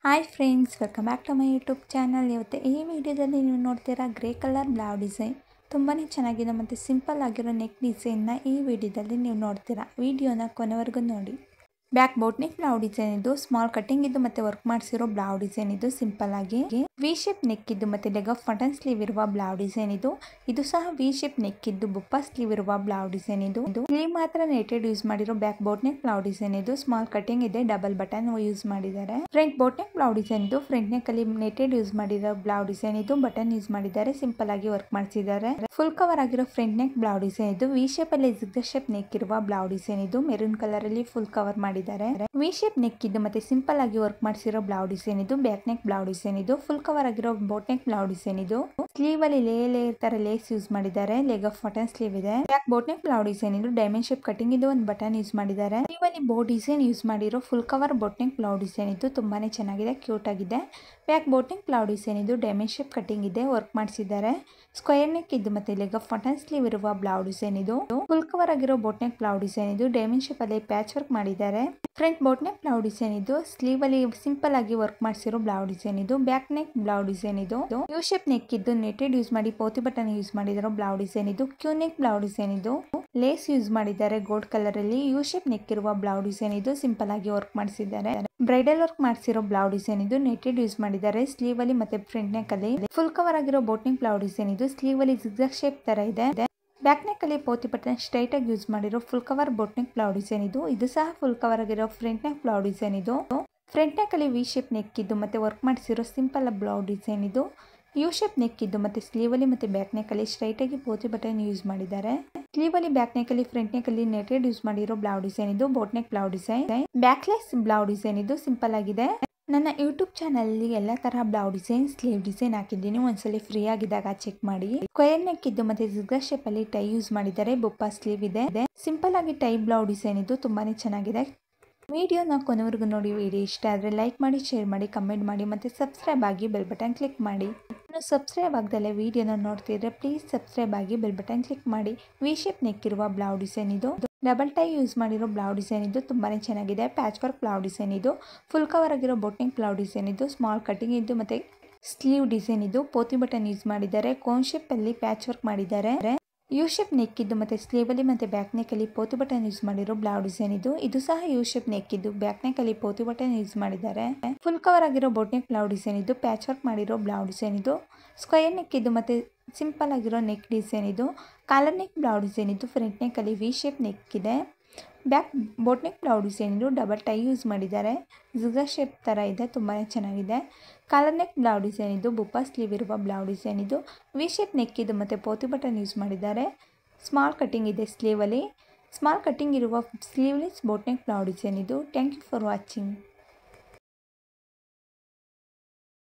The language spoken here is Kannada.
Hi friends, welcome back to my YouTube channel. ಇವತ್ತು ಈ ವಿಡಿಯೋದಲ್ಲಿ ನೀವು ನೋಡ್ತೀರಾ ಗ್ರೇ ಕಲರ್ ಬ್ಲೌಸ್ ಡಿಸೈನ್. ತುಂಬಾ ಚೆನ್ನಾಗಿದೆ ಮತ್ತು ಸಿಂಪಲ್ ಆಗಿರೋ ನೆಕ್ ಡಿಸೈನ್ನ ಈ ವಿಡಿಯೋದಲ್ಲಿ ನೀವು ನೋಡ್ತೀರಾ. ವಿಡಿಯೋನ ಕೊನೆವರೆಗೂ ನೋಡಿ. Back boat neck blouse design ಇದು ಸ್ಮಾಲ್ ಕಟಿಂಗ್ ಇದ್ದು ಮತ್ತೆ ವರ್ಕ್ ಮಾಡಿಸಿರೋ ಬ್ಲೌಸ್ ಡಿಸೈನ್ ಇದು. ಸಿಂಪಲ್ ಆಗಿ ವಿ ಶೇಪ್ ನೆಕ್ ಇದ್ದು ಮತ್ತೆ ಲೆಗ್ ಆಫ್ ಬಟನ್ ಸ್ಲೀವ್ ಇರುವ ಬ್ಲೌಸ್ ಡಿಸೈನ್ ಇದು. ಇದು ಸಹ ವಿ ಶೇಪ್ ನೆಕ್ ಇದ್ದು ಬುಪ್ಪ ಸ್ಲೀವ್ ಇರುವ ಬ್ಲೌಸ್ ಡಿಸೈನ್ ಇದು. ಸ್ಲೀವ್ ಮಾತ್ರ ನೆಟೆಡ್ ಯೂಸ್ ಮಾಡಿರೋ back boat neck blouse design ಇದು. ಸ್ಮಾಲ್ ಕಟಿಂಗ್ ಇದೆ, ಡಬಲ್ ಬಟನ್ ಯೂಸ್ ಮಾಡಿದ್ದಾರೆ. Front boat neck blouse design ಇದು. ಫ್ರಂಟ್ ನೆಕ್ ಅಲ್ಲಿ ನೆಟೆಡ್ ಯೂಸ್ ಮಾಡಿರೋ ಬ್ಲೌಸ್ ಡಿಸೈನ್ ಇದು. ಬಟನ್ ಯೂಸ್ ಮಾಡಿದ್ದಾರೆ, ಸಿಂಪಲ್ ಆಗಿ ವರ್ಕ್ ಮಾಡಿಸಿದ್ದಾರೆ. ಫುಲ್ ಕವರ್ ಆಗಿರೋ ಫ್ರಂಟ್ ನೆಕ್ ಬ್ಲೌಸ್ ಡಿಸೈನ್ ಇದು. ವಿ ಶೇಪ್ ಅಲ್ಲಿ ಜಿಗ್ಜಾಗ್ ಶೇಪ್ ನೆಕ್ ಇರುವ ಬ್ಲೌಸ್ ಡಿಸೈನ್ ಇದು. ಮೆರೂನ್ ಕಲರ್ ಅಲ್ಲಿ ಫುಲ್ ಕವರ್ ಮಾಡಿದ್ದಾರೆ. ವಿ ಶೇಪ್ ನೆಕ್ ಇದ್ದು ಮತ್ತೆ ಸಿಂಪಲ್ ಆಗಿ ವರ್ಕ್ ಮಾಡಿಸಿರೋ ಬ್ಲೌಸ್ ಡಿಸೈನ್ ಇದು. ಬ್ಯಾಕ್ ನೆಕ್ ಬ್ಲೌಸ್ ಡಿಸೈನ್ ಇದು. ಫುಲ್ ಕವರ್ ಆಗಿರೋ ಬೋಟ್ ನೆಕ್ ಬ್ಲೌಸ್ ಡಿಸೈನ್ ಇದು. ಸ್ಲೀವ್ ಅಲ್ಲಿ ಲೇಯರ್ ತರ ಲೇಸ್ ಯೂಸ್ ಮಾಡಿದ್ದಾರೆ. ಲೆಗ್ ಆಫ್ ಬಟನ್ ಸ್ಲೀವ್ ಇದೆ. Back boat neck blouse design ಇದು. ಡೈಮಂಡ್ ಶೇಪ್ ಕಟಿಂಗ್ ಇದು. ಒಂದು ಬಟನ್ ಯೂಸ್ ಮಾಡಿದ್ದಾರೆ. ಸ್ಲೀವ್ ಅಲ್ಲಿ ಬೋಟ್ ಡಿಸೈನ್ ಯೂಸ್ ಮಾಡಿರೋ full cover boat neck blouse design ಇದು. ತುಂಬಾನೇ ಚೆನ್ನಾಗಿದೆ, ಕ್ಯೂಟ್ ಆಗಿದೆ. Back boat neck blouse design ಇದು. ಡೈಮಂಡ್ ಶೇಪ್ ಕಟಿಂಗ್ ಇದೆ, ವರ್ಕ್ ಮಾಡಿಸಿದ್ದಾರೆ. ಸ್ಕ್ವೇರ್ ನೆಕ್ ಇದ್ದು ಮತ್ತೆ ಲೆಗ್ ಆಫ್ ಬಟನ್ ಸ್ಲೀವ್ ಇರುವ ಬ್ಲೌಸ್ ಡಿಸೈನ್ ಇದು. ಫುಲ್ ಕವರ್ ಆಗಿರೋ ಬೋಟ್ ನೆಕ್ ಬ್ಲೌಸ್ ಡಿಸೈನ್ ಇದು. ಡೈಮಂಡ್ ಶೇಪ್ ಅಲ್ಲಿ ಪ್ಯಾಚ್ ವರ್ಕ್ ಮಾಡಿದ್ದಾರೆ. Front boat neck blouse design ಇದು. ಸ್ಲೀವ್ ಅಲ್ಲಿ ಸಿಂಪಲ್ ಆಗಿ ವರ್ಕ್ ಮಾಡಿಸಿರೋ ಬ್ಲೌಸ್ ಡಿಸೈನ್ ಇದು. ಬ್ಯಾಕ್ ನೆಕ್ ಬ್ಲೌಸ್ ಡಿಸೈನ್ ಇದು. ಯು ಶೇಪ್ ನೆಕ್ ಇದ್ದು ನೆಟೆಡ್ ಯೂಸ್ ಮಾಡಿ ಪೋತಿ ಬಟನ್ ಯೂಸ್ ಮಾಡಿರೋ ಬ್ಲೌಸ್ ಡಿಸೈನ್ ಇದು. ಕ್ಯೂ ನೆಕ್ ಬ್ಲೌಸ್ ಡಿಸೈನ್ ಇದು. ಲೇಸ್ ಯೂಸ್ ಮಾಡಿದ್ದಾರೆ ಗೋಲ್ಡ್ ಕಲರ್ ಅಲ್ಲಿ. ಯು ಶೇಪ್ ನೆಕ್ ಇರುವ ಬ್ಲೌಸ್ ಡಿಸೈನ್ ಇದು. ಸಿಂಪಲ್ ಆಗಿ ವರ್ಕ್ ಮಾಡಿಸಿದ್ದಾರೆ. ಬ್ರೈಡಲ್ ವರ್ಕ್ ಮಾಡಿಸಿರೋ ಬ್ಲೌಸ್ ಡಿಸೈನ್ ಇದು. ನೆಟೆಡ್ ಯೂಸ್ ಮಾಡಿದ್ದಾರೆ. ಸ್ಲೀವ್ ಅಲ್ಲಿ ಮತ್ತೆ ಫ್ರಂಟ್ ನೆಕ್ ಅಲ್ಲಿ ಫುಲ್ ಕವರ್ ಆಗಿರೋ ಬೋಟ್ ನೆಕ್ ಬ್ಲೌಸ್ ಡಿಸೈನ್ ಇದು. ಸ್ಲೀವ್ ಅಲ್ಲಿ ಜಿಗ್ಜಾಗ್ ಶೇಪ್ ತರ ಇದೆ. ಬ್ಯಾಕ್ ನೆಕ್ ಅಲ್ಲಿ ಪೋತಿ ಬಟನ್ ಸ್ಟ್ರೈಟ್ ಆಗಿ ಯೂಸ್ ಮಾಡಿರೋ full cover boat neck blouse design ಇದು. ಇದು ಸಹ ಫುಲ್ ಕವರ್ ಆಗಿರೋ ಫ್ರಂಟ್ ನೆಕ್ ಬ್ಲೌಸ್ ಡಿಸೈನ್ ಇದು. ಫ್ರಂಟ್ ನೆಕ್ ಅಲ್ಲಿ ವಿ ಶೇಪ್ ನೆಕ್ ಇದ್ದು ಮತ್ತೆ ವರ್ಕ್ ಮಾಡಿಸಿರೋ ಸಿಂಪಲ್ ಬ್ಲೌಸ್ ಡಿಸೈನ್ ಇದು. ಯು ಶೇಪ್ ನೆಕ್ ಇದ್ದು ಮತ್ತೆ ಸ್ಲೀವ್ ಅಲ್ಲಿ ಮತ್ತೆ ಬ್ಯಾಕ್ ನೆಕ್ ಅಲ್ಲಿ ಸ್ಟ್ರೈಟ್ ಆಗಿ ಪೋತಿ ಬಟನ್ ಯೂಸ್ ಮಾಡಿದ್ದಾರೆ. ಸ್ಲೀವ್ ಅಲ್ಲಿ ಬ್ಯಾಕ್ ನೆಕ್ ಅಲ್ಲಿ ಫ್ರಂಟ್ ನೆಕ್ ಅಲ್ಲಿ ನೆಟೆಡ್ ಯೂಸ್ ಮಾಡಿರೋ ಬ್ಲೌಸ್ ಡಿಸೈನ್ ಇದು. Boat neck blouse design. Back less blouse design ಇದು. ಸಿಂಪಲ್ ಆಗಿದೆ. ನನ್ನ ಯೂಟ್ಯೂಬ್ ಚಾನಲ್ ಅಲ್ಲಿ ಎಲ್ಲ ತರ ಬ್ಲೌಸ್ ಡಿಸೈನ್, ಸ್ಲೀವ್ ಡಿಸೈನ್ ಹಾಕಿದ್ದೀನಿ. ಒಂದ್ಸಲಿ ಫ್ರೀ ಆಗಿದ್ದಾಗ ಚೆಕ್ ಮಾಡಿ. ಸ್ಕ್ವೇರ್ ನೆಕ್ ಇದ್ದು ಮತ್ತೆ ಜಿಗ್ಜಾಗ್ ಶೇಪ್ ಅಲ್ಲಿ ಟೈ ಯೂಸ್ ಮಾಡಿದ್ದಾರೆ. ಬುಪ್ಪ ಸ್ಲೀವ್ ಇದೆ. ಸಿಂಪಲ್ ಆಗಿ ಟೈ ಬ್ಲೌಸ್ ಡಿಸೈನ್ ಇದು. ತುಂಬಾನೇ ಚೆನ್ನಾಗಿದೆ. ವಿಡಿಯೋನ ಕೊನೆವರೆಗೂ ನೋಡಿ. ವಿಡಿಯೋ ಇಷ್ಟ ಆದರೆ ಲೈಕ್ ಮಾಡಿ, ಶೇರ್ ಮಾಡಿ, ಕಮೆಂಟ್ ಮಾಡಿ ಮತ್ತು ಸಬ್ಸ್ಕ್ರೈಬ್ ಆಗಿ ಬೆಲ್ ಬಟನ್ ಕ್ಲಿಕ್ ಮಾಡಿ. ಇನ್ನು ಸಬ್ಸ್ಕ್ರೈಬ್ ಆಗದಲ್ಲೇ ವಿಡಿಯೋನ ನೋಡ್ತಿದ್ರೆ ಪ್ಲೀಸ್ ಸಬ್ಸ್ಕ್ರೈಬ್ ಆಗಿ ಬೆಲ್ ಬಟನ್ ಕ್ಲಿಕ್ ಮಾಡಿ. ವಿ ಶೇಪ್ ನೆಕ್ ಇರುವ ಬ್ಲೌಸ್ ಡಿಸೈನ್ ಇದು. ಡಬಲ್ ಟೈ ಯೂಸ್ ಮಾಡಿರೋ ಬ್ಲೌಸ್ ಡಿಸೈನ್ ಇದು. ತುಂಬಾನೇ ಚೆನ್ನಾಗಿದೆ. ಪ್ಯಾಚ್ ವರ್ಕ್ ಬ್ಲೌಸ್ ಡಿಸೈನ್ ಇದು. ಫುಲ್ ಕವರ್ ಆಗಿರೋ ಬೋಟ್ ನೆಕ್ ಬ್ಲೌಸ್ ಡಿಸೈನ್ ಇದು. ಸ್ಮಾಲ್ ಕಟಿಂಗ್ ಇದು ಮತ್ತೆ ಸ್ಲೀವ್ ಡಿಸೈನ್ ಇದು. ಪೋತಿ ಬಟನ್ ಯೂಸ್ ಮಾಡಿದ್ದಾರೆ. ಕೋನ್ ಶೇಪ್ ಅಲ್ಲಿ ಪ್ಯಾಚ್ ವರ್ಕ್ ಮಾಡಿದ್ದಾರೆ. ಯು ಶೇಪ್ ನೆಕ್ ಇದ್ದು ಮತ್ತೆ ಸ್ಲೀವ್ ಅಲ್ಲಿ ಮತ್ತೆ ಬ್ಯಾಕ್ ನೆಕ್ ಅಲ್ಲಿ ಪೋತಿ ಬಟನ್ ಯೂಸ್ ಮಾಡಿರೋ ಬ್ಲೌಸ್ ಡಿಸೈನ್ ಇದು. ಇದು ಸಹ ಯು ಶೇಪ್ ನೆಕ್ ಇದ್ದು ಬ್ಯಾಕ್ ನೆಕ್ ಅಲ್ಲಿ ಪೋತಿ ಬಟನ್ ಯೂಸ್ ಮಾಡಿದ್ದಾರೆ. ಫುಲ್ ಕವರ್ ಆಗಿರೋ ಬೋಟ್ ನೆಕ್ ಬ್ಲೌಸ್ ಡಿಸೈನ್ ಇದು. ಪ್ಯಾಚ್ ವರ್ಕ್ ಮಾಡಿರೋ ಬ್ಲೌಸ್ ಡಿಸೈನ್ ಇದು. ಸ್ಕ್ವೇರ್ ನೆಕ್ ಇದ್ದು ಮತ್ತೆ ಸಿಂಪಲ್ ಆಗಿರೋ ನೆಕ್ ಡಿಸೈನ್ ಇದು. ಕಾಲರ್ ನೆಕ್ ಬ್ಲೌಸ್ ಡಿಸೈನ್ ಇದು. ಫ್ರಂಟ್ ನೆಕ್ ಅಲ್ಲಿ ವಿ ಶೇಪ್ ನೆಕ್ ಇದೆ. Back boat neck blouse design ಇದು. ಡಬಲ್ ಟೈ ಯೂಸ್ ಮಾಡಿದ್ದಾರೆ. ಜಿಗ್ಜಾಗ್ ಶೇಪ್ ತರ ಇದೆ. ತುಂಬಾನೇ ಚೆನ್ನಾಗಿದೆ. ಕಾಲರ್ ನೆಕ್ ಬ್ಲೌಸ್ ಡಿಸೈನ್ ಇದು. ಬುಪ್ಪ ಸ್ಲೀವ್ ಇರುವ ಬ್ಲೌಸ್ ಡಿಸೈನ್ ಇದು. ವಿ ಶೇಪ್ ನೆಕ್ ಇದು ಮತ್ತೆ ಪೋತಿ ಬಟನ್ ಯೂಸ್ ಮಾಡಿದ್ದಾರೆ. ಸ್ಮಾಲ್ ಕಟಿಂಗ್ ಇದೆ ಸ್ಲೀವ್ ಅಲ್ಲಿ. ಸ್ಮಾಲ್ ಕಟಿಂಗ್ ಇರುವ sleeveless boat neck blouse design ಇದು. Thank you for watching.